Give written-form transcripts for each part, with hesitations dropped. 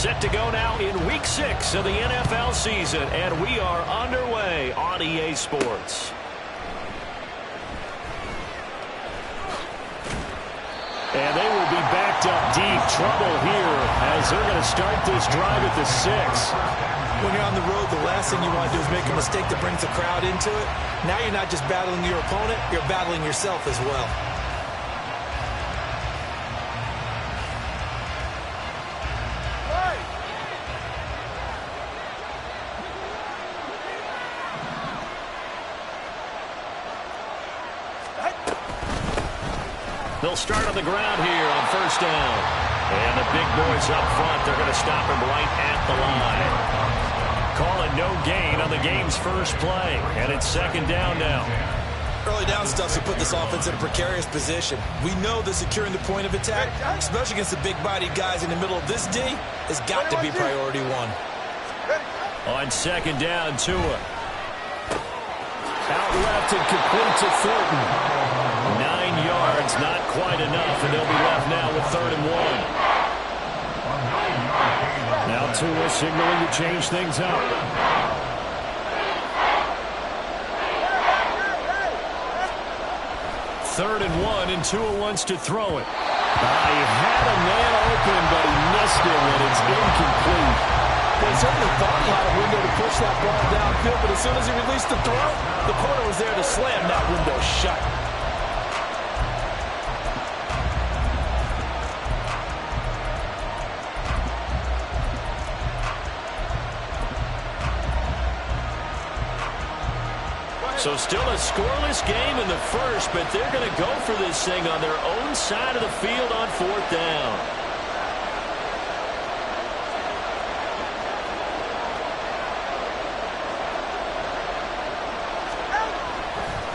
Set to go now in Week 6 of the NFL season, and we are underway on EA Sports. And they will be backed up deep. Trouble here as they're going to start this drive at the 6. When you're on the road, the last thing you want to do is make a mistake that brings the crowd into it. Now you're not just battling your opponent, you're battling yourself as well. They'll start on the ground here on first down. And the big boys up front, they're going to stop him right at the line. Calling no gain on the game's first play. And it's second down now. Early down stuff to put this offense in a precarious position. We know that securing the point of attack, especially against the big-bodied guys in the middle of this D, has got to be priority one. On second down, Tua. Out left and complete to Thornton. 9 yards, not quite enough, and they'll be left now with 3rd and 1. Now Tua signaling to change things up. Third and 1, and Tua wants to throw it. He had a man open, but he missed him, and it's incomplete. They certainly thought he had a window to push that ball downfield, but as soon as he released the throw, the corner was there to slam that window shut. So still a scoreless game in the first, but they're going to go for this thing on their own side of the field on 4th down.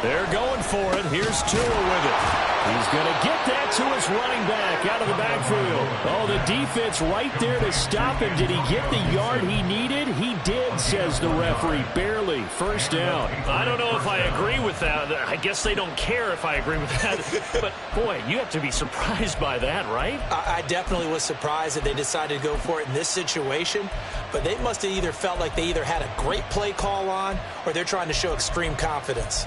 They're going for it. Here's Tua with it. He's going to get that to his running back out of the backfield. Oh, the defense right there to stop him. Did he get the yard he needed? He did, says the referee. Barely. First down. I don't know if I agree with that. I guess they don't care if I agree with that. But, boy, you have to be surprised by that, right? I definitely was surprised that they decided to go for it in this situation. But they must have either felt like they either had a great play call on or they're trying to show extreme confidence.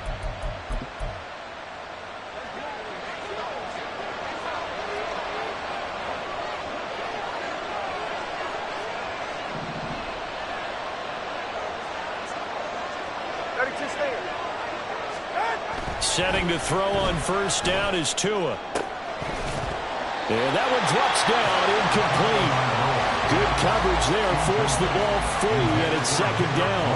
Setting to throw on first down is Tua. And that one drops down, incomplete. Good coverage there, forced the ball free, and it's second down.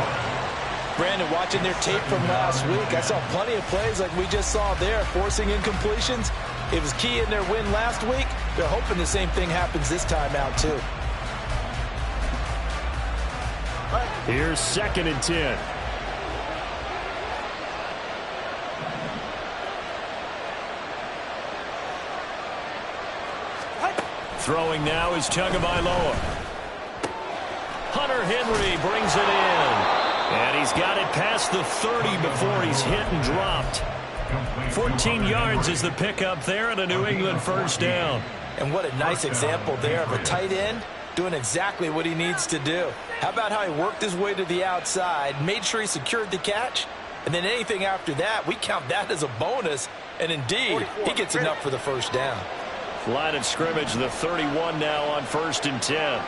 Brandon, watching their tape from last week, I saw plenty of plays like we just saw there, forcing incompletions. It was key in their win last week. They're hoping the same thing happens this time out, too. Here's 2nd and 10. Throwing now is Tagovailoa. Hunter Henry brings it in. And he's got it past the 30 before he's hit and dropped. 14 yards is the pickup there and a New England first down. And what a nice example there of a tight end doing exactly what he needs to do. How about how he worked his way to the outside, made sure he secured the catch, and then anything after that, we count that as a bonus. And indeed, he gets enough for the first down. Line of scrimmage, the 31 now on 1st and 10.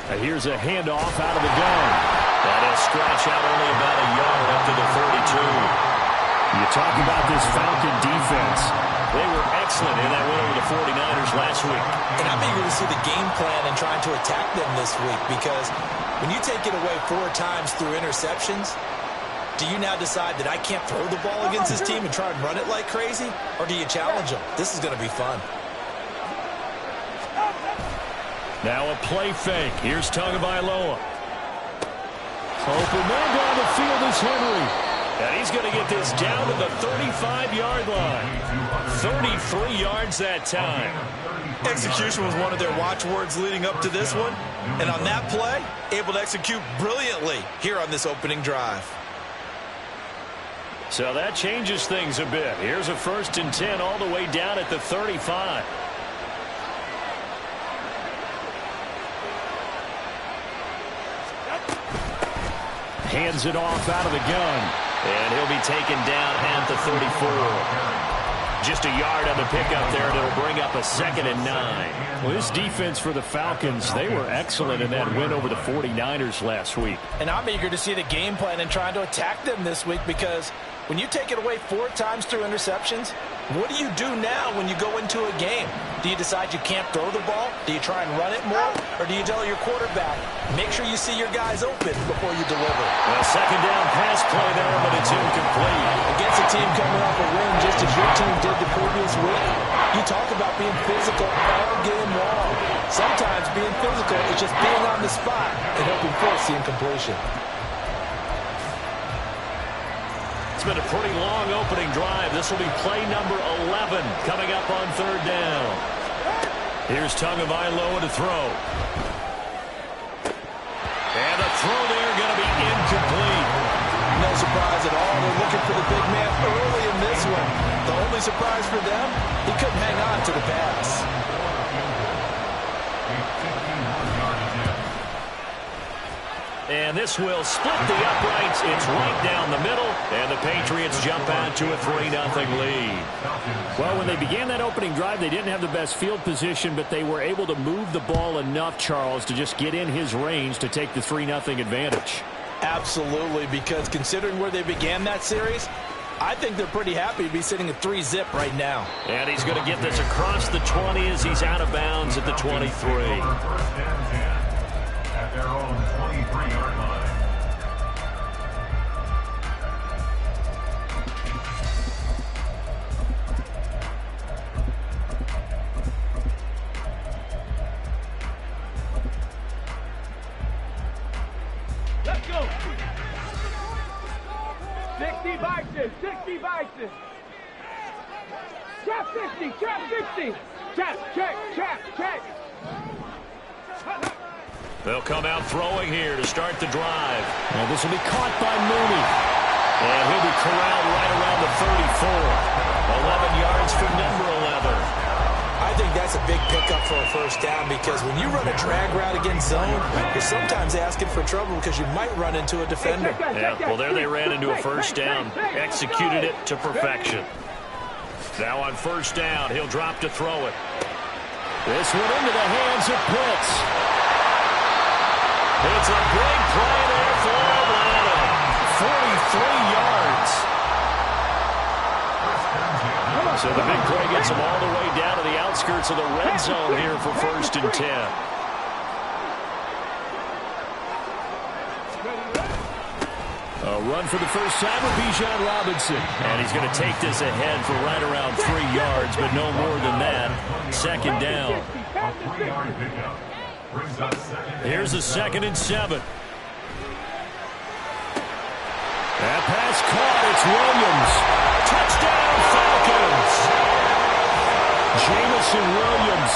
And here's a handoff out of the gun. That'll stretch out only about a yard up to the 42. You talk about this Falcon defense. They were excellent in that win over the 49ers last week. And I'm eager to see the game plan and trying to attack them this week, because when you take it away 4 times through interceptions, do you now decide that I can't throw the ball against this team and try and run it like crazy? Or do you challenge them? This is going to be fun. Now a play fake. Here's Tagovailoa. Open man down the field is Henry. And he's going to get this down to the 35-yard line. 33 yards that time. Execution was one of their watchwords leading up to this one. And on that play, able to execute brilliantly here on this opening drive. So that changes things a bit. Here's a 1st and 10 all the way down at the 35. Hands it off out of the gun. And he'll be taken down at the 34. Just a yard on the pickup there, and it'll bring up a 2nd and 9. Well, this defense for the Falcons, they were excellent in that win over the 49ers last week. And I'm eager to see the game plan and trying to attack them this week, because when you take it away 4 times through interceptions, what do you do now when you go into a game? Do you decide you can't throw the ball? Do you try and run it more? Or do you tell your quarterback, make sure you see your guys open before you deliver? A 2nd down pass play there, but it's incomplete. Against a team coming off a win just as your team did the previous week, you talk about being physical all game long. Sometimes being physical is just being on the spot and helping force the incompletion. It's been a pretty long opening drive. This will be play number 11 coming up on 3rd down. Here's Tagovailoa to throw. And the throw there going to be incomplete. No surprise at all. They're looking for the big man early in this one. The only surprise for them, he couldn't hang on to the pass. And this will split the uprights. It's right down the middle, and the Patriots jump out to a 3-0 lead. Well, when they began that opening drive, they didn't have the best field position, but they were able to move the ball enough, Charles, to just get in his range to take the 3-0 advantage. Absolutely, because considering where they began that series, I think they're pretty happy to be sitting at 3-zip right now. And he's going to get this across the 20 as he's out of bounds at the 23. At their own 23-yard line. Let's go. 60 Bison, 60 Bison. Trap 60, trap 60. Trap, check. They'll come out throwing here to start the drive. And this will be caught by Mooney. And he'll be corralled right around the 34. 11 yards for number 11. I think that's a big pickup for a 1st down, because when you run a drag route against zone, you're sometimes asking for trouble because you might run into a defender. Yeah, well, there they ran into a 1st down. Executed it to perfection. Now on 1st down, he'll drop to throw it. This one into the hands of Pitts. It's a big play there for Atlanta. 43 yards. So the big play gets them all the way down to the outskirts of the red zone here for 1st and 10. A run for the first time with Bijan Robinson. And he's going to take this ahead for right around 3 yards, but no more than that. 2nd down. Here's a 2nd and 7. That pass caught. It's Williams. Touchdown, Falcons. Jamison Williams,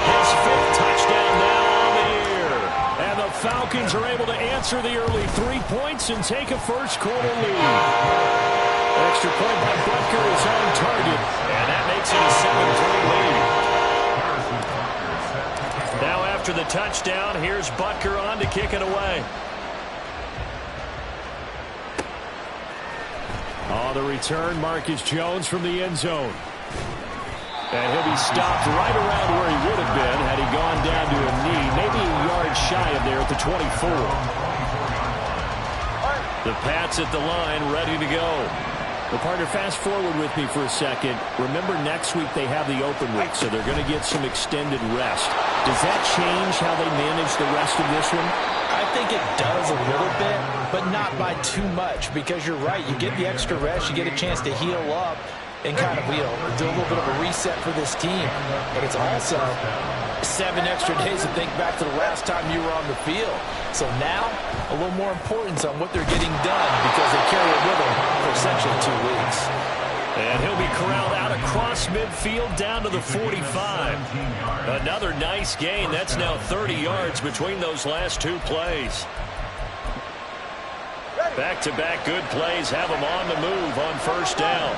his 5th touchdown now on the year. And the Falcons are able to answer the early 3 points and take a first-quarter lead. Extra point by Butker is on target, and that makes it a 7-3 lead. Now after the touchdown, here's Butker on to kick it away. On the return, Marcus Jones from the end zone. And he'll be stopped right around where he would have been had he gone down to a knee, maybe a yard shy of there at the 24. The Pats at the line, ready to go. Well, partner, fast forward with me for a second. Remember, next week they have the open week, so they're going to get some extended rest. Does that change how they manage the rest of this one? I think it does a little bit, but not by too much, because you're right. You get the extra rest, you get a chance to heal up and kind of, do a little bit of a reset for this team. But it's also 7 extra days to think back to the last time you were on the field. So now, a little more importance on what they're getting done, because they carry it with them for essentially 2 weeks. And he'll be corralled out across midfield down to the 45. Another nice gain. That's now 30 yards between those last 2 plays. Ready. Back-to-back good plays have them on the move on first down.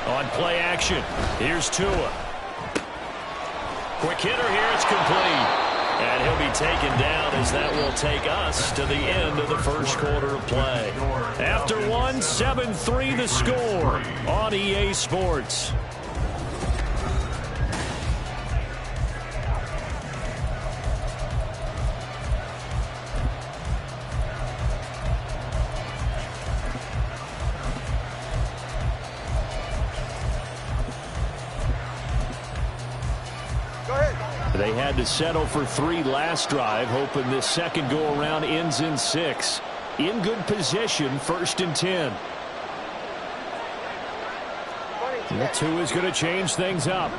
On play action, here's Tua. Quick hitter here, it's complete. And he'll be taken down as that will take us to the end of the first quarter of play. After one, 7-3 the score on EA Sports. They had to settle for 3 last drive, hoping this second go-around ends in 6. In good position, 1st and 10. The 2 is going to change things up.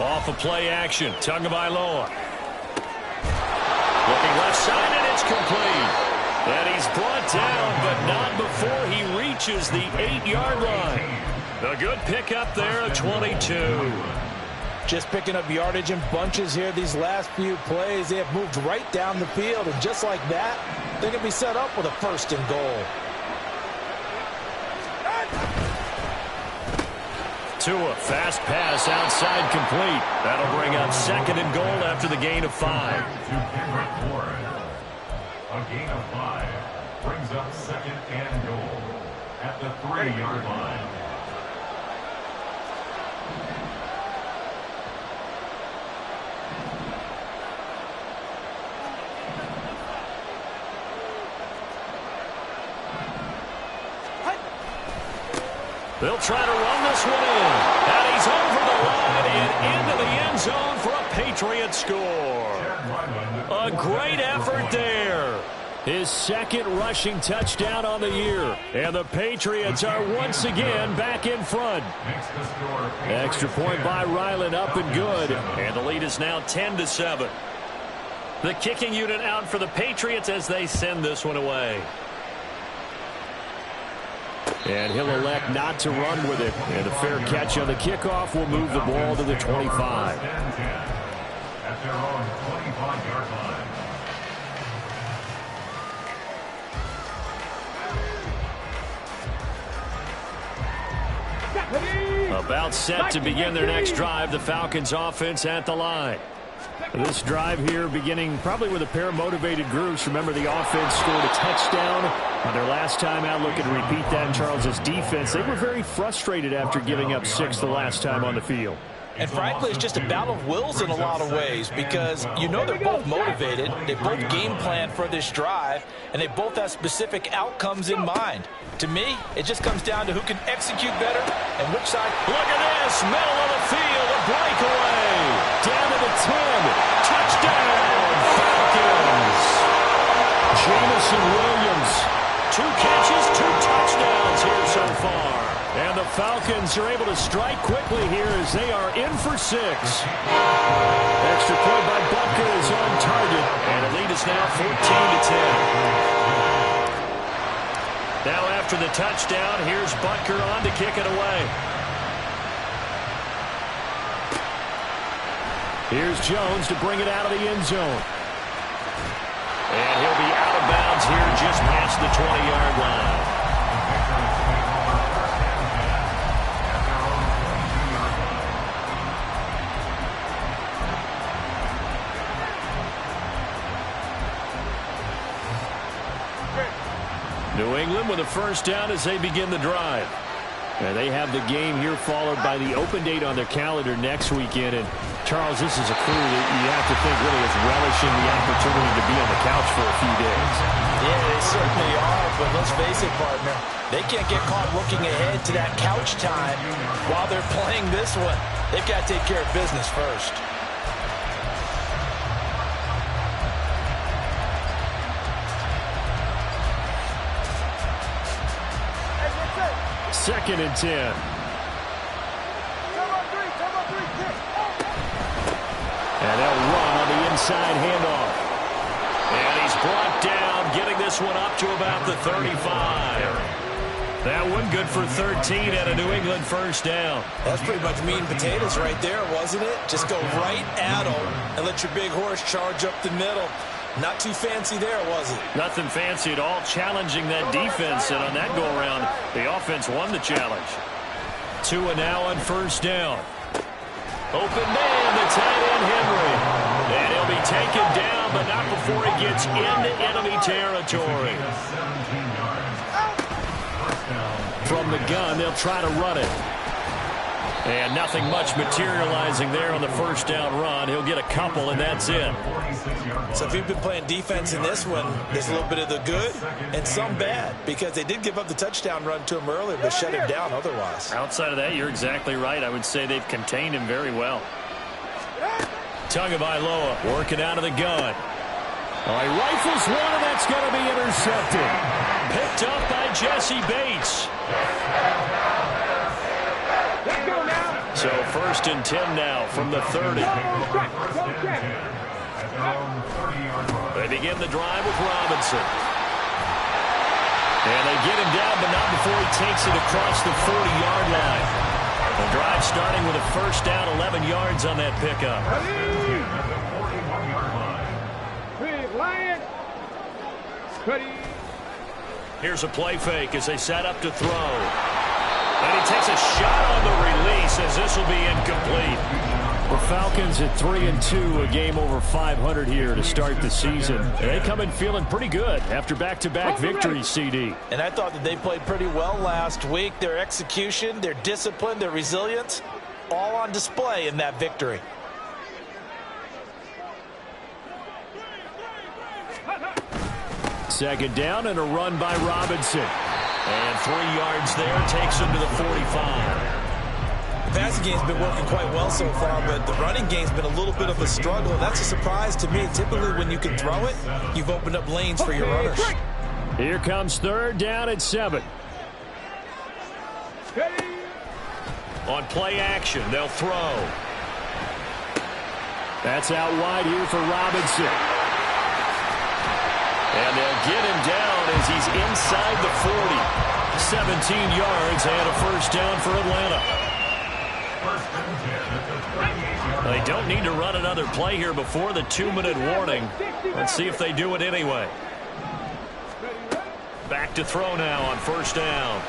Off of play action, Tagovailoa. Looking left side, and it's complete. And he's brought down, but not before he reaches the 8-yard line. A good pickup there at 22. Just picking up yardage in bunches here these last few plays. They have moved right down the field, and just like that, they're going to be set up with a 1st and goal. Tua, fast pass outside complete. That'll bring up 2nd and goal after the gain of 5. A gain of 5 brings up 2nd and goal at the 3-yard line. They'll try to run this one in. And he's over the line and into the end zone for a Patriot score. A great effort there. His 2nd rushing touchdown on the year. And the Patriots are once again back in front. Extra point by Ryland, up and good. And the lead is now 10-7. The kicking unit out for the Patriots as they send this one away. And he'll elect not to run with it. And a fair catch on the kickoff will move the ball to the 25. At their own 25-yard line. About set to begin their next drive, the Falcons offense at the line. This drive here beginning probably with a pair of motivated groups. Remember, the offense scored a touchdown on their last time out. Looking to repeat that in Charles's defense. They were very frustrated after giving up 6 the last time on the field. And frankly, it's just a battle of wills in a lot of ways because you know they're both motivated. They both game plan for this drive, and they both have specific outcomes in mind. To me, it just comes down to who can execute better and which side. Look at this, middle of the field, a breakaway. Down to the 10. Touchdown, Falcons. Jamison Williams, 2 catches, 2 touchdowns here so far. And the Falcons are able to strike quickly here as they are in for 6. Extra point by Butker is on target, and the lead is now 14-10. Now after the touchdown, here's Butker on to kick it away. Here's Jones to bring it out of the end zone. And he'll be out of bounds here just past the 20-yard line. New England with a first down as they begin the drive. And they have the game here followed by the open date on their calendar next weekend. And, Charles, this is a crew that you have to think really is relishing the opportunity to be on the couch for a few days. Yeah, they certainly are, but let's face it, partner. They can't get caught looking ahead to that couch time while they're playing this one. They've got to take care of business first. 2nd and 10. And they'll run on the inside handoff. And he's brought down, getting this one up to about the 35. That one good for 13 and a New England first down. That's pretty much meat and potatoes right there, wasn't it? Just go right at them and let your big horse charge up the middle. Not too fancy there, was it? Nothing fancy at all, challenging that defense, and on that go-around, the offense won the challenge. Tua now on first down. Open man, the tight end Henry. And he'll be taken down, but not before he gets into enemy territory. From the gun, they'll try to run it. And nothing much materializing there on the first down run. He'll get a couple, and that's it. So if you've been playing defense in this one, there's a little bit of the good and some bad, because they did give up the touchdown run to him earlier, but shut him down otherwise. Outside of that, you're exactly right. I would say they've contained him very well. Tagovailoa working out of the gun. Oh, he rifles one, and that's going to be intercepted. Picked up by Jesse Bates. So first and 10 now from the 30. They begin the drive with Robinson. And they get him down, but not before he takes it across the 40-yard line. The drive starting with a first down, 11 yards on that pickup. Here's a play fake as they set up to throw. And he takes a shot on the release as this will be incomplete. The Falcons at 3-2, a game over 500 here to start the season. And they come in feeling pretty good after back-to-back victories, CD. And I thought that they played pretty well last week. Their execution, their discipline, their resilience, all on display in that victory. Second down and a run by Robinson. And 3 yards there, takes him to the 45. The passing game's been working quite well so far, but the running game's been a little bit of a struggle. That's a surprise to me. Typically, when you can throw it, you've opened up lanes for your runners. Here comes third down at 7. On play action, they'll throw. That's out wide here for Robinson. And they'll get him down as he's inside the 40. 17 yards and a first down for Atlanta. They don't need to run another play here before the 2-minute warning. Let's see if they do it anyway. Back to throw now on first down.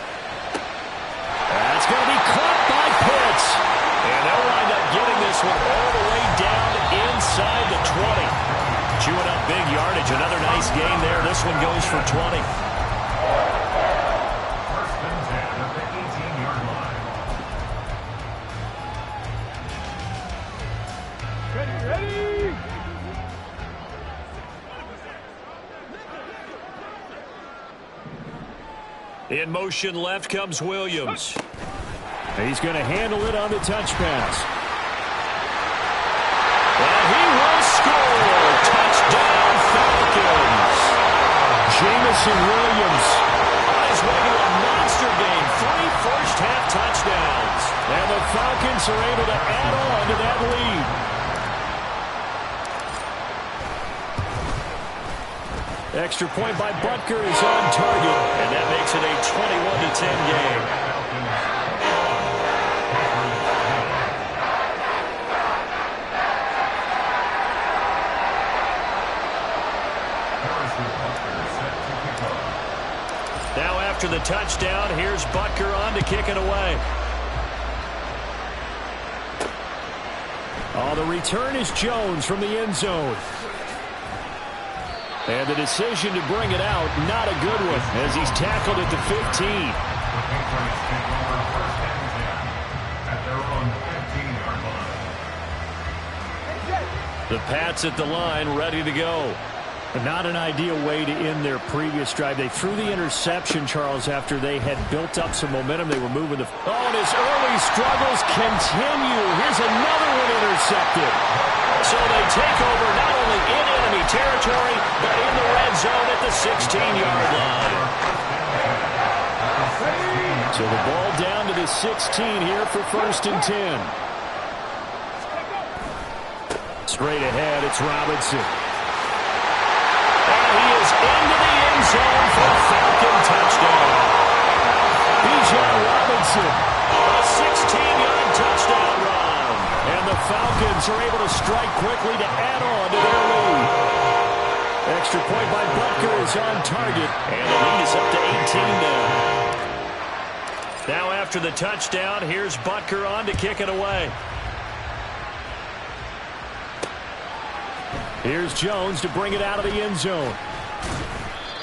That's going to be caught by Pitts. And they'll wind up getting this one all the way down inside the 20. Chewing up big yardage. Another nice gain there. This one goes for 20. First and 10 at the 18-yard line. Ready! In motion left comes Williams. He's going to handle it on the touch pass. And he will score. Touchdown Falcons. Jamison Williams on his way to a monster game. 3 first-half touchdowns. And the Falcons are able to add on to that lead. Extra point by Butker is on target. And that makes it a 21-10 game. Now after the touchdown, here's Butker on to kick it away. Oh, the return is Jones from the end zone. And the decision to bring it out, not a good one, as he's tackled at the 15. The Pats at the line, ready to go. Not an ideal way to end their previous drive. They threw the interception, Charles, after they had built up some momentum. They were moving the... Oh, and his early struggles continue. Here's another one intercepted. So they take over not only in enemy territory, but in the red zone at the 16-yard line. So the ball down to the 16 here for first and 10. Straight ahead, it's Robinson. And he is into the end zone for a Falcon touchdown. Bijan Robinson. A 16-yard touchdown run. And the Falcons are able to strike quickly to add on to their lead. Extra point by Butker is on target. And the lead is up to 18 now. Now after the touchdown, here's Butker on to kick it away. Here's Jones to bring it out of the end zone.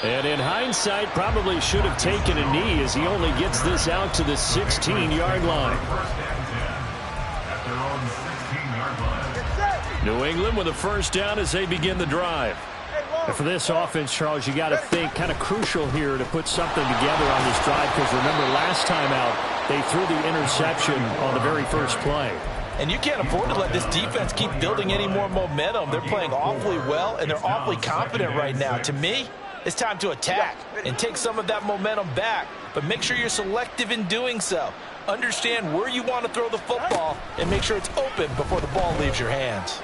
And in hindsight, probably should have taken a knee as he only gets this out to the 16-yard line. New England with a first down as they begin the drive. And for this offense, Charles, you got to think kind of crucial here to put something together on this drive, because remember last time out they threw the interception on the very first play. And you can't afford to let this defense keep building any more momentum. They're playing awfully well, and they're awfully confident right now. To me, it's time to attack and take some of that momentum back, but make sure you're selective in doing so. Understand where you want to throw the football and make sure it's open before the ball leaves your hands.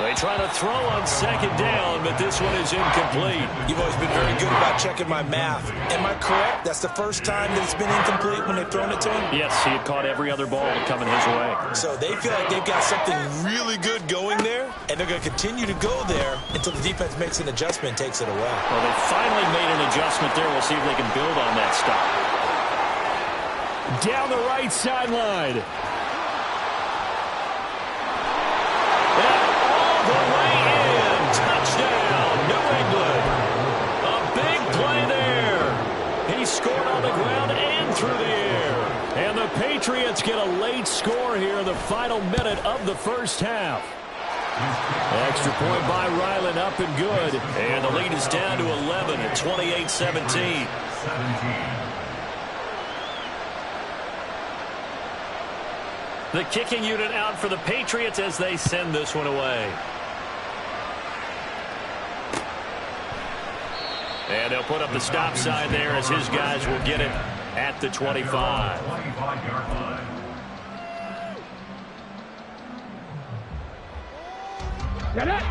They try to throw on second down, but this one is incomplete. You've always been very good about checking my math. Am I correct? That's the first time that it's been incomplete when they've thrown it to him? Yes, he had caught every other ball coming his way. So they feel like they've got something really good going there, and they're going to continue to go there until the defense makes an adjustment and takes it away. Well, they finally made an adjustment there. We'll see if they can build on that stop. Down the right sideline. The way in. Touchdown, New England. A big play there. He scored on the ground and through the air. And the Patriots get a late score here in the final minute of the first half. Extra point by Ryland, up and good. And the lead is down to 11 at 28-17. The kicking unit out for the Patriots as they send this one away. And they'll put up the stop sign there as his guys will get it at the 25.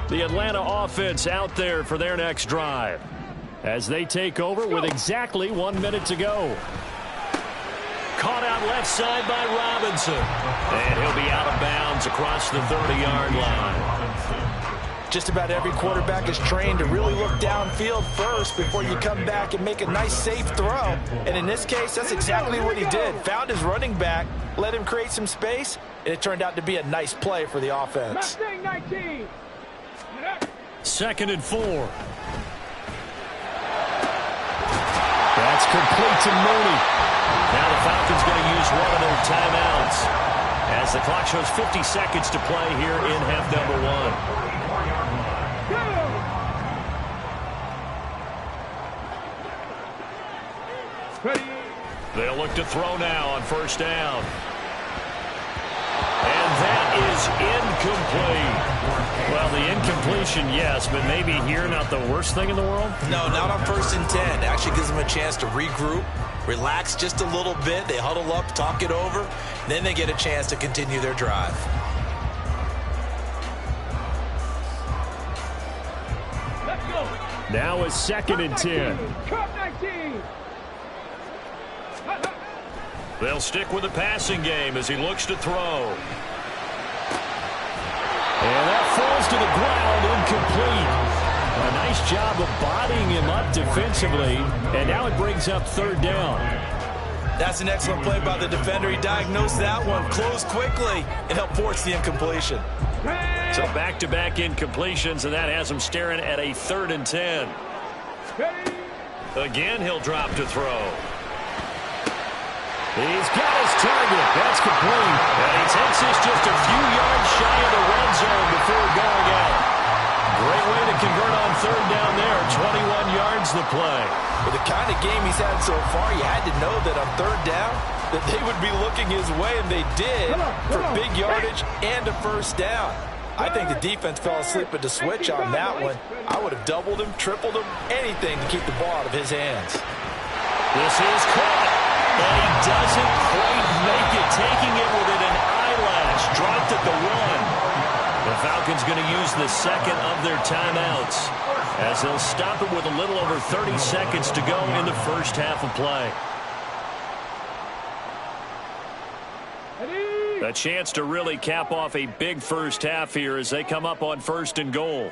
The Atlanta offense out there for their next drive as they take over with exactly 1 minute to go. Caught out left side by Robinson. And he'll be out of bounds across the 30-yard line. Just about every quarterback is trained to really look downfield first before you come back and make a nice, safe throw. And in this case, that's exactly what he did. Found his running back, let him create some space, and it turned out to be a nice play for the offense. 19. 2nd and 4. That's complete to Mooney. Now the Falcons going to use one of their timeouts as the clock shows 50 seconds to play here in half number 1. They'll look to throw now on first down. And that is incomplete. Well, the incompletion, yes, but maybe here not the worst thing in the world? No, not on 1st and 10. Actually gives them a chance to regroup, relax just a little bit. They huddle up, talk it over. Then they get a chance to continue their drive. Let's go. Now a 2nd and 10. Cup 19. They'll stick with the passing game as he looks to throw. And that falls to the ground, incomplete. A nice job of bodying him up defensively, and now it brings up 3rd down. That's an excellent play by the defender. He diagnosed that one, closed quickly, and helped force the incompletion. So back-to-back incompletions, and that has him staring at a 3rd and 10. Again, he'll drop to throw. He's got his target. That's complete. And he takes this just a few yards shy of the red zone before going out. Great way to convert on 3rd down there. 21 yards the play. With the kind of game he's had so far, you had to know that on 3rd down that they would be looking his way, and they did for big yardage and a first down. I think the defense fell asleep at the switch on that one. I would have doubled him, tripled him, anything to keep the ball out of his hands. This is caught. And he doesn't quite make it, taking it within an eyelash. Dropped at the 1. The Falcons going to use the 2nd of their timeouts as they'll stop it with a little over 30 seconds to go in the first half of play. A chance to really cap off a big first half here as they come up on 1st and goal.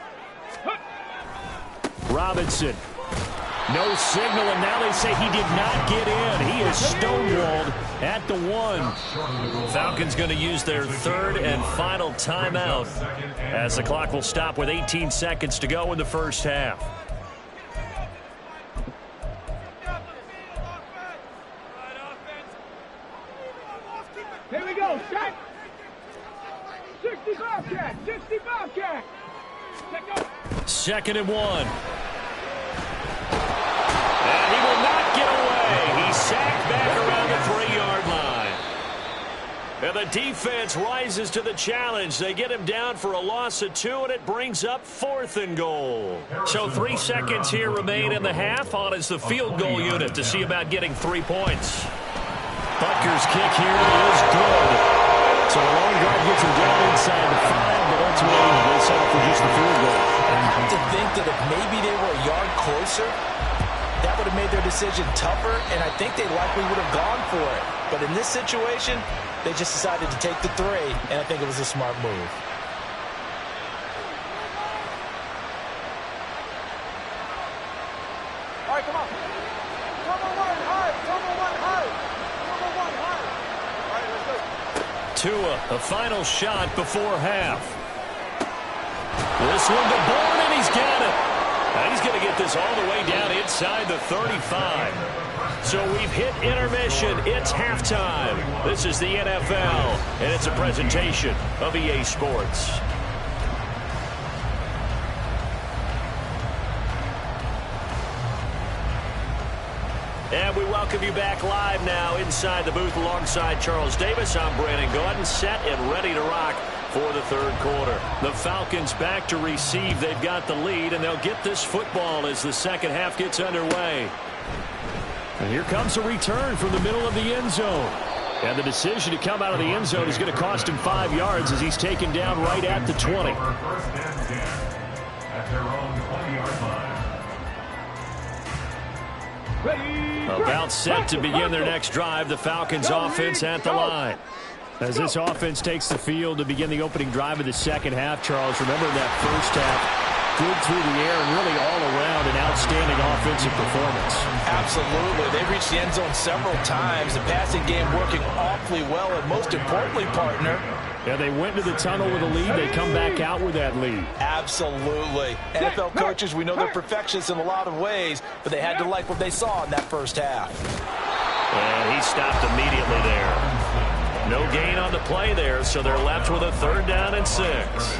Robinson. No signal, and now they say he did not get in. He is stonewalled at the 1. Falcons going to use their 3rd and final timeout as the clock will stop with 18 seconds to go in the first half. Here we go, set. 65 cat, 65 cat. Let go. 2nd and 1. And he will not get away. He's sacked back around the 3-yard line. And the defense rises to the challenge. They get him down for a loss of 2, and it brings up 4th and goal. So 3 seconds here remain in the half. On is the field goal unit to see about getting 3 points. Butker's kick here is good. So the long drive gets him down inside the 5, but ultimately they settle for just the field goal. I have to think that if maybe they were a yard closer, that would have made their decision tougher, and I think they likely would have gone for it. But in this situation, they just decided to take the 3, and I think it was a smart move. All right, come on. Come on, one hard. Come on, one hard. Come on, one hard. All right, let's go. Tua, a final shot before half. This one to Bourne, and he's got it. Now he's going to get this all the way down inside the 35. So we've hit intermission. It's halftime. This is the NFL, and it's a presentation of EA Sports. And we welcome you back live now inside the booth alongside Charles Davis. I'm Brandon Gordon, set and ready to rock for the 3rd quarter. The Falcons back to receive. They've got the lead, and they'll get this football as the 2nd half gets underway. And here comes a return from the middle of the end zone. And the decision to come out of the end zone is going to cost him 5 yards as he's taken down right at the 20. At their own 20-yard line. About set to begin their next drive. The Falcons offense at the line. As this offense takes the field to begin the opening drive of the 2nd half, Charles, remember that first half, good through the air and really all around an outstanding offensive performance. Absolutely. They've reached the end zone several times. The passing game working awfully well, and most importantly, partner, yeah, they went to the tunnel with a lead. They come back out with that lead. Absolutely. NFL coaches, we know they're perfectionists in a lot of ways, but they had to like what they saw in that first half. And he stopped immediately there. No gain on the play there, so they're left with a 3rd down and 6.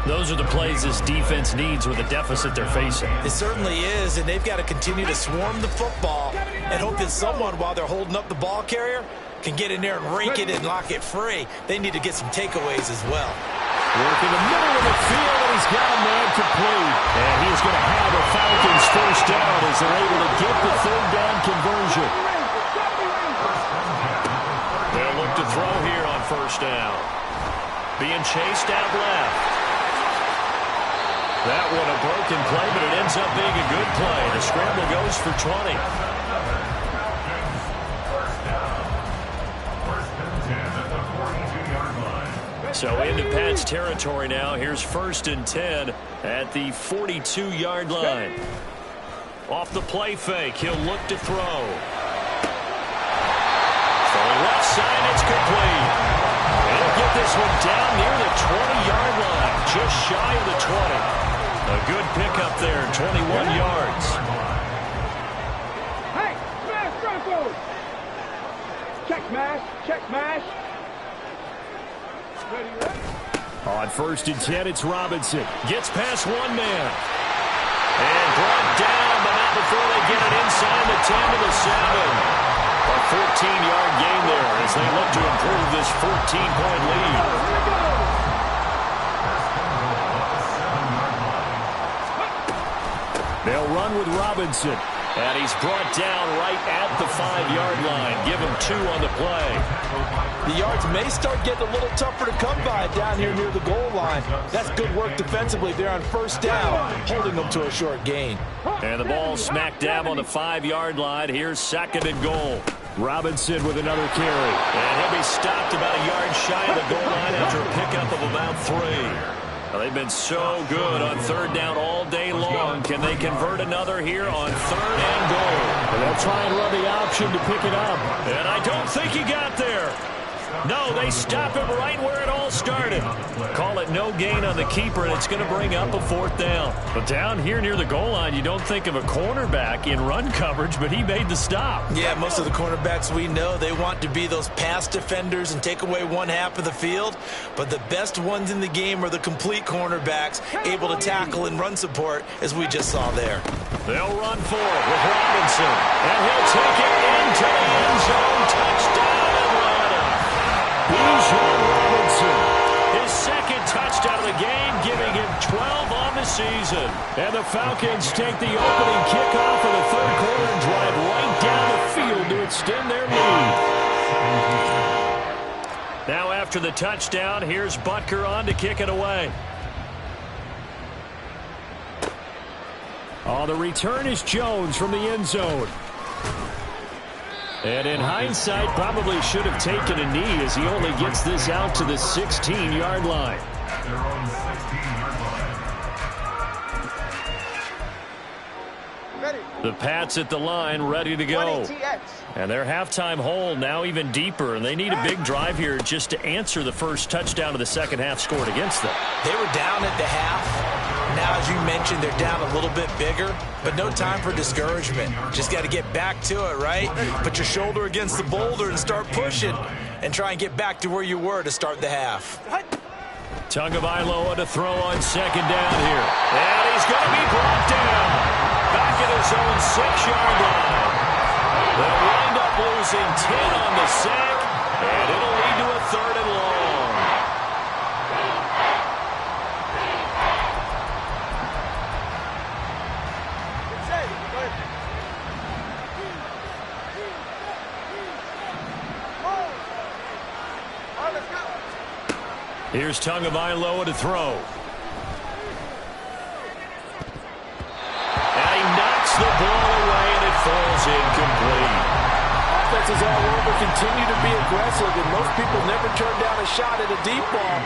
Those are the plays this defense needs with the deficit they're facing. It certainly is, and they've got to continue to swarm the football and hope that someone, while they're holding up the ball carrier, can get in there and rake it and lock it free. They need to get some takeaways as well. Work in the middle of the field, and he's got a man complete. And he's going to have a Falcons 1st down as they're able to get the 3rd down conversion. They'll look to throw here on 1st down. Being chased out left. That one a broken play, but it ends up being a good play. The scramble goes for 20. So into Pat's territory now. Here's 1st and 10 at the 42-yard line. Off the play fake, he'll look to throw. For the left side, it's complete. He'll get this one down near the 20-yard line, just shy of the 20. A good pickup there, 21 yards. Hey, smash Broncos! Check mash, check mash. Ready, ready? On 1st and 10, it's Robinson. Gets past one man. And brought down, but not before they get it inside the 10 to the 7. A 14-yard gain there as they look to improve this 14-point lead. They'll run with Robinson. And he's brought down right at the 5-yard line. Give him 2 on the play. The yards may start getting a little tougher to come by down here near the goal line. That's good work defensively there on 1st down, holding them to a short gain. And the ball smack dab on the 5-yard line. Here's 2nd and goal. Robinson with another carry. And he'll be stopped about a yard shy of the goal line after a pickup of about 3. Well, they've been so good on third down all day long. Can they convert another here on 3rd and goal? And they'll try and run the option to pick it up. And I don't think he got there. No, they stop him right where it all started. Call it no gain on the keeper, and it's going to bring up a 4th down. But down here near the goal line, you don't think of a cornerback in run coverage, but he made the stop. Yeah, most of the cornerbacks we know, they want to be those pass defenders and take away one half of the field. But the best ones in the game are the complete cornerbacks, able to tackle and run support, as we just saw there. They'll run for it with Robinson, and he'll take it into the end zone. Touchdown, Atlanta. Bijan Robinson, his 2nd touchdown of the game, giving him 12 on the season. And the Falcons take the opening kickoff of the 3rd quarter and drive right down the field to extend their lead. Now after the touchdown, here's Butker on to kick it away. Oh, the return is Jones from the end zone. And in hindsight, probably should have taken a knee as he only gets this out to the 16-yard line. At their own 16-yard line. The Pats at the line, ready to go. And their halftime hole now even deeper, and they need a big drive here just to answer the first touchdown of the second half scored against them. They were down at the half. Now, as you mentioned, they're down a little bit bigger, but no time for discouragement. Just got to get back to it, right? Put your shoulder against the boulder and start pushing and try and get back to where you were to start the half. Tagovailoa to throw on 2nd down here. And he's going to be brought down. Back at his own 6-yard line. They'll wind up losing 10 on the sack, and it'll lead to a 3rd and long. Here's Tagovailoa to throw. And he knocks the ball away, and it falls incomplete. Offenses all over continue to be aggressive, and most people never turn down a shot at a deep ball.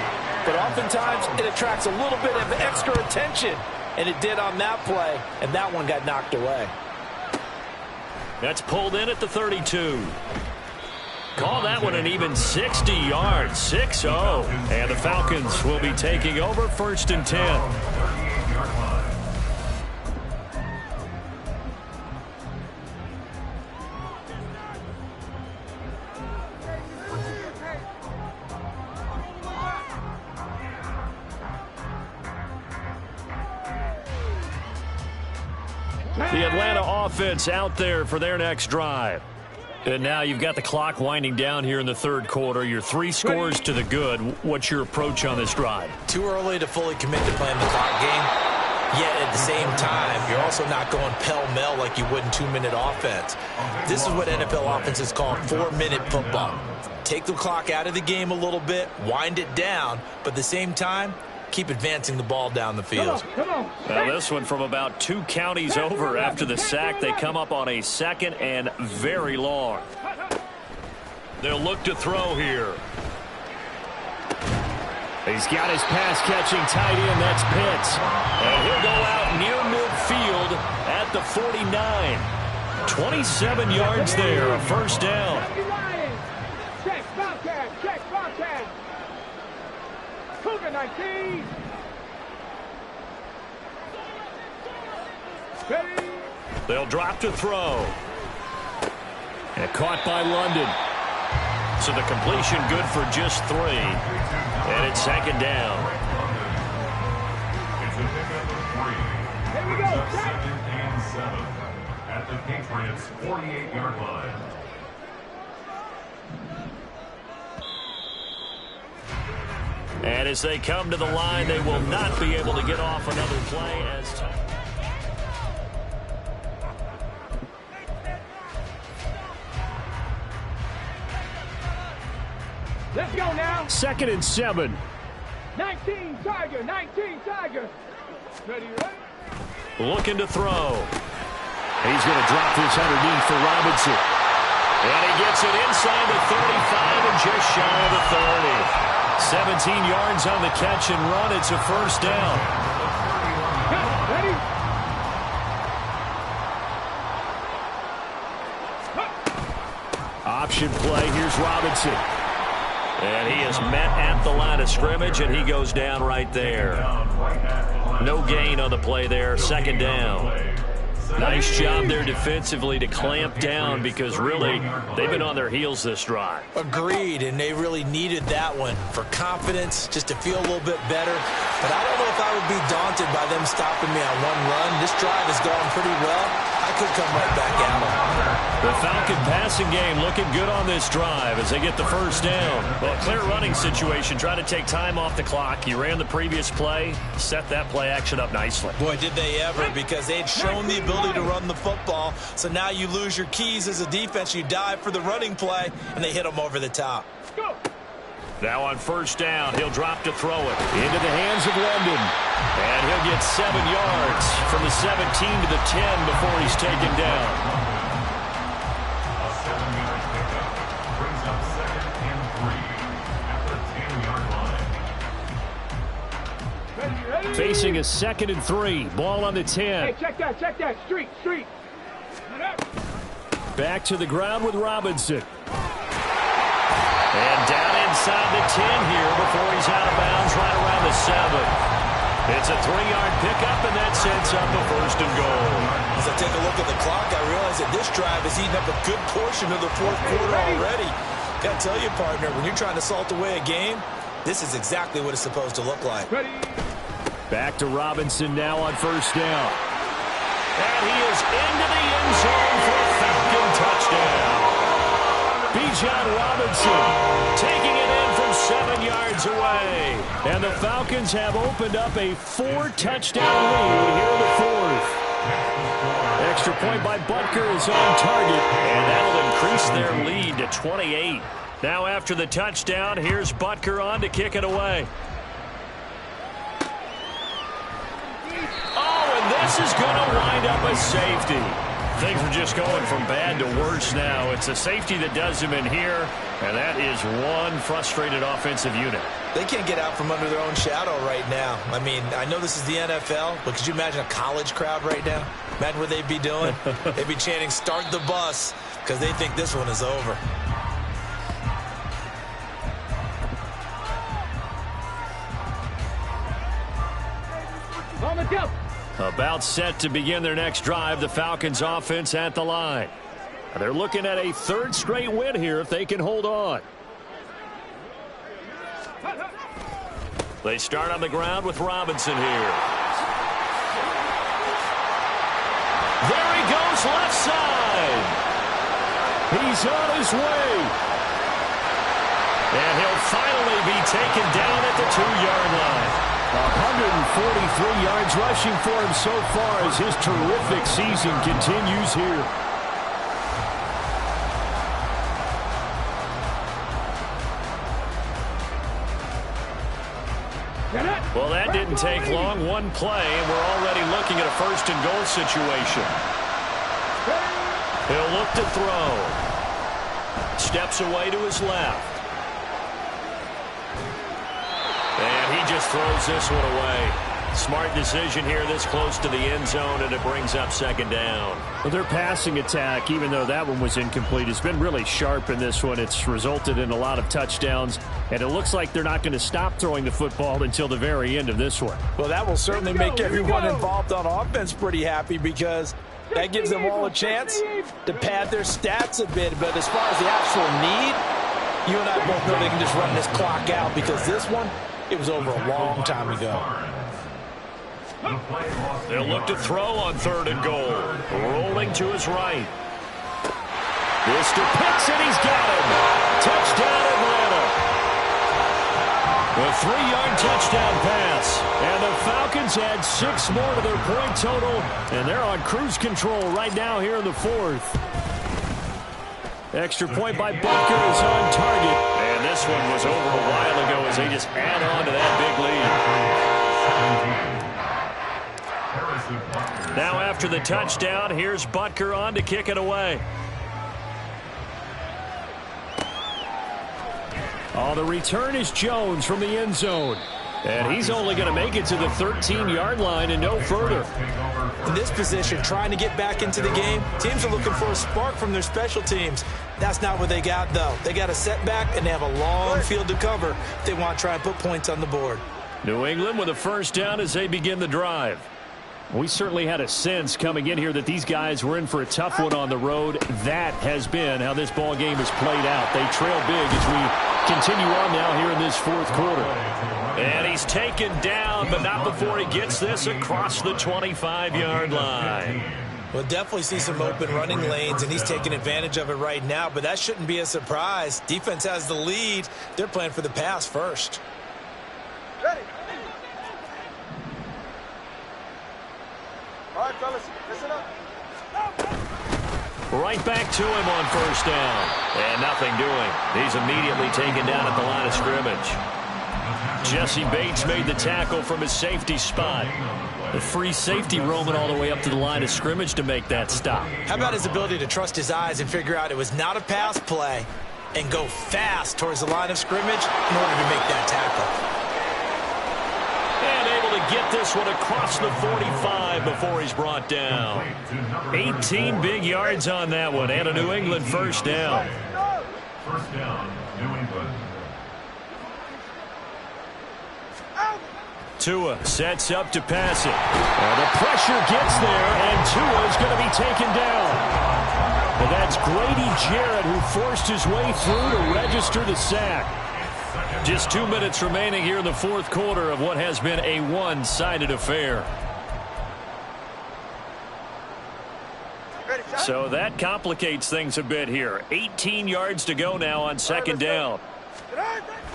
But oftentimes, it attracts a little bit of extra attention. And it did on that play, and that one got knocked away. That's pulled in at the 32. Call that one an even 60 yards, 6-0. And the Falcons will be taking over 1st and 10. 38-yard line. The Atlanta offense out there for their next drive. And now you've got the clock winding down here in the 3rd quarter. You're 3 scores to the good. What's your approach on this drive? Too early to fully commit to playing the clock game. Yet at the same time, you're also not going pell-mell like you would in 2-minute offense. This is what NFL offenses call 4-minute football. Take the clock out of the game a little bit, wind it down, but at the same time, keep advancing the ball down the field. Now this one from about 2 counties over after the sack. They come up on a 2nd and very long. They'll look to throw here. He's got his pass-catching tight end. That's Pitts. And he'll go out near midfield at the 49. 27 yards there, a 1st down. Check, Bobcat, check, Bobcat. Cougar 19. Ready. They'll drop to throw. And caught by London. So the completion good for just 3. And it's 2nd down. It's a pickup of 3. Here we go. Brings up 2nd and 7 at the Patriots' 48-yard line. And as they come to the line, they will not be able to get off another play as time. Let's go now. 2nd and 7. 19 Tiger, 19 Tiger. Ready, ready. Looking to throw. He's going to drop this underneath for Robinson. And he gets it inside the 35 and just shy of the 30. 17 yards on the catch and run. It's a first down. Ready? Option play. Here's Robinson. And he is met at the line of scrimmage, and he goes down right there. No gain on the play there. Second down. Nice job there defensively to clamp down because really they've been on their heels this drive. Agreed, and they really needed that one for confidence, just to feel a little bit better. But I don't know if I would be daunted by them stopping me on one run. This drive has gone pretty well. I could come right back at them. The Falcon passing game looking good on this drive as they get the first down. Well, clear running situation. Try to take time off the clock. You ran the previous play, set that play action up nicely. Boy, did they ever, because they'd shown the ability to run the football. So now you lose your keys as a defense. You dive for the running play, and they hit them over the top. Go. Now on first down, he'll drop to throw it into the hands of London. And he'll get 7 yards from the 17 to the 10 before he's taken down. A 7-yard pickup brings up 2nd and 3 at the 10-yard line. Ready? Facing a 2nd and 3. Ball on the 10. Hey, check that. Street. Back to the ground with Robinson. And down inside the 10 here before he's out of bounds right around the 7. It's a 3-yard pickup, and that sets up a 1st and goal. As I take a look at the clock, I realize that this drive has eaten up a good portion of the 4th quarter already. Got to tell you, partner, when you're trying to salt away a game, this is exactly what it's supposed to look like. Ready? Back to Robinson now on first down. And he is into the end zone for a Falcon touchdown. Bijan Robinson taking it in from 7 yards away. And the Falcons have opened up a 4-touchdown lead here in the 4th. Extra point by Butker is on target, and that'll increase their lead to 28. Now after the touchdown, here's Butker on to kick it away. Oh, and this is going to wind up a safety. Things are just going from bad to worse now. It's a safety that does him in here, and that is one frustrated offensive unit. They can't get out from under their own shadow right now. I mean, I know this is the NFL, but could you imagine a college crowd right now? Imagine what they'd be doing. They'd be chanting, "Start the bus," because they think this one is over. On the jump. About set to begin their next drive, the Falcons offense at the line. They're looking at a 3rd straight win here if they can hold on. They start on the ground with Robinson here. There he goes left side. He's on his way. And he'll finally be taken down at the 2-yard line. 143 yards rushing for him so far as his terrific season continues here. Well, that didn't take long. One play, and we're already looking at a 1st and goal situation. He'll look to throw. Steps away to his left. And he just throws this one away. Smart decision here this close to the end zone, and it brings up 2nd down. Well, their passing attack, even though that one was incomplete, has been really sharp in this one. It's resulted in a lot of touchdowns, and it looks like they're not going to stop throwing the football until the very end of this one. Well, that will certainly make everyone involved on offense pretty happy, because that gives them all a chance to pad their stats a bit. But as far as the actual need, you and I both know they can just run this clock out, because this one, it was over a long time ago. They'll look to throw on 3rd and goal. Rolling to his right. This to Pitts, and he's got him. Touchdown, Atlanta. A 3-yard touchdown pass. And the Falcons add 6 more to their point total, and they're on cruise control right now here in the 4th. Extra point by Butker is on target. And this one was over a while ago as they just add on to that big lead. Now after the touchdown, here's Butker on to kick it away. Oh, the return is Jones from the end zone. And he's only going to make it to the 13-yard line and no further. In this position, trying to get back into the game, teams are looking for a spark from their special teams. That's not what they got, though. They got a setback, and they have a long field to cover if they want to try and put points on the board. New England with a first down as they begin the drive. We certainly had a sense coming in here that these guys were in for a tough one on the road. That has been how this ball game has played out. They trail big as we continue on now here in this fourth quarter. And he's taken down, but not before he gets this across the 25-yard line. We'll definitely see some open running lanes, and he's taking advantage of it right now, but that shouldn't be a surprise. Defense has the lead. They're playing for the pass first. Ready. All right, fellas, listen up. Right back to him on first down. And nothing doing. He's immediately taken down at the line of scrimmage. Jesse Bates made the tackle from his safety spot. The free safety roaming all the way up to the line of scrimmage to make that stop. How about his ability to trust his eyes and figure out it was not a pass play and go fast towards the line of scrimmage in order to make that tackle. And able to get this one across the 45 before he's brought down. 18 big yards on that one and a New England first down. First down, New England. Tua sets up to pass it. The pressure gets there, and Tua is going to be taken down. And that's Grady Jarrett who forced his way through to register the sack. Just 2 minutes remaining here in the fourth quarter of what has been a one-sided affair. So that complicates things a bit here. 18 yards to go now on second down.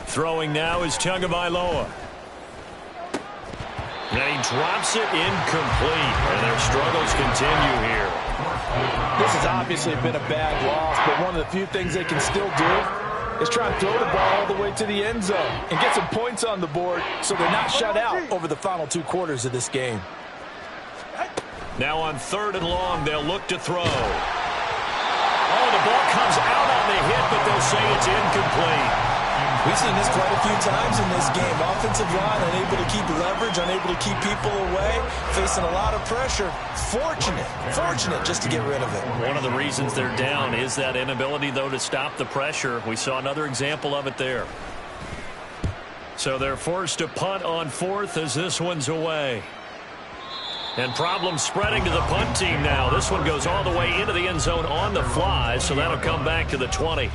Throwing now is Tagovailoa. And he drops it incomplete, and their struggles continue here. This has obviously been a bad loss, but one of the few things they can still do is try and throw the ball all the way to the end zone and get some points on the board so they're not shut out over the final 2 quarters of this game. Now on third and long, they'll look to throw. Oh, the ball comes out on the hit, but they'll say it's incomplete. We've seen this quite a few times in this game. Offensive line unable to keep leverage, unable to keep people away, facing a lot of pressure. Fortunate just to get rid of it. One of the reasons they're down is that inability, though, to stop the pressure. We saw another example of it there. So they're forced to punt on fourth as this one's away. And problems spreading to the punt team now. This one goes all the way into the end zone on the fly, so that'll come back to the 20.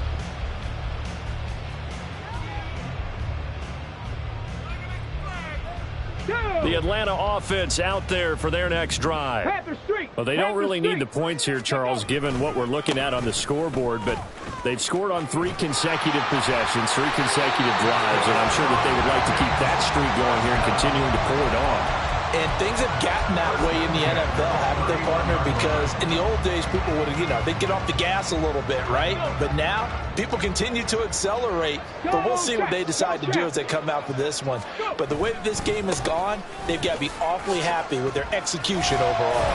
The Atlanta offense out there for their next drive. Well, they don't really need the points here, Charles, given what we're looking at on the scoreboard, but they've scored on 3 consecutive possessions, 3 consecutive drives, and I'm sure that they would like to keep that streak going here and continuing to pour it on. And things have gotten that way in the NFL, haven't they, partner? Because in the old days, people would, they'd get off the gas a little bit, right? But now, people continue to accelerate. But we'll see what they decide to do as they come out for this one. But the way that this game has gone, they've got to be awfully happy with their execution overall.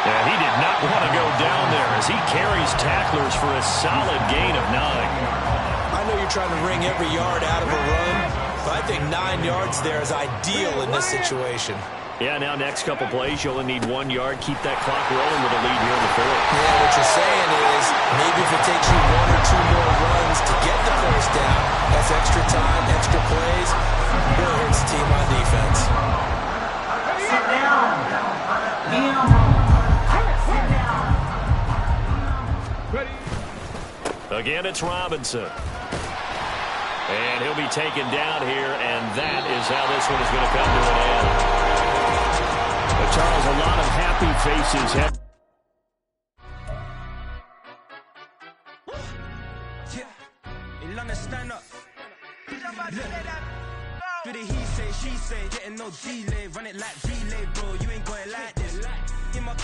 Yeah, he did not want to go down there as he carries tacklers for a solid gain of 9. I know you're trying to wring every yard out of a run, but I think 9 yards there is ideal in this situation. Yeah, now next couple plays, you only need 1 yard. Keep that clock rolling with a lead here in the fourth. Yeah, what you're saying is maybe if it takes you 1 or 2 more runs to get the first down, that's extra time, extra plays. Really hurts the team on defense. Sit down. Again, it's Robinson. And he'll be taken down here, and that is how this one is going to come to an end. But Charles, a lot of happy faces. Stand up. Do the he say, she say, getting no delay, run it like relay, bro. You ain't got it like this. In my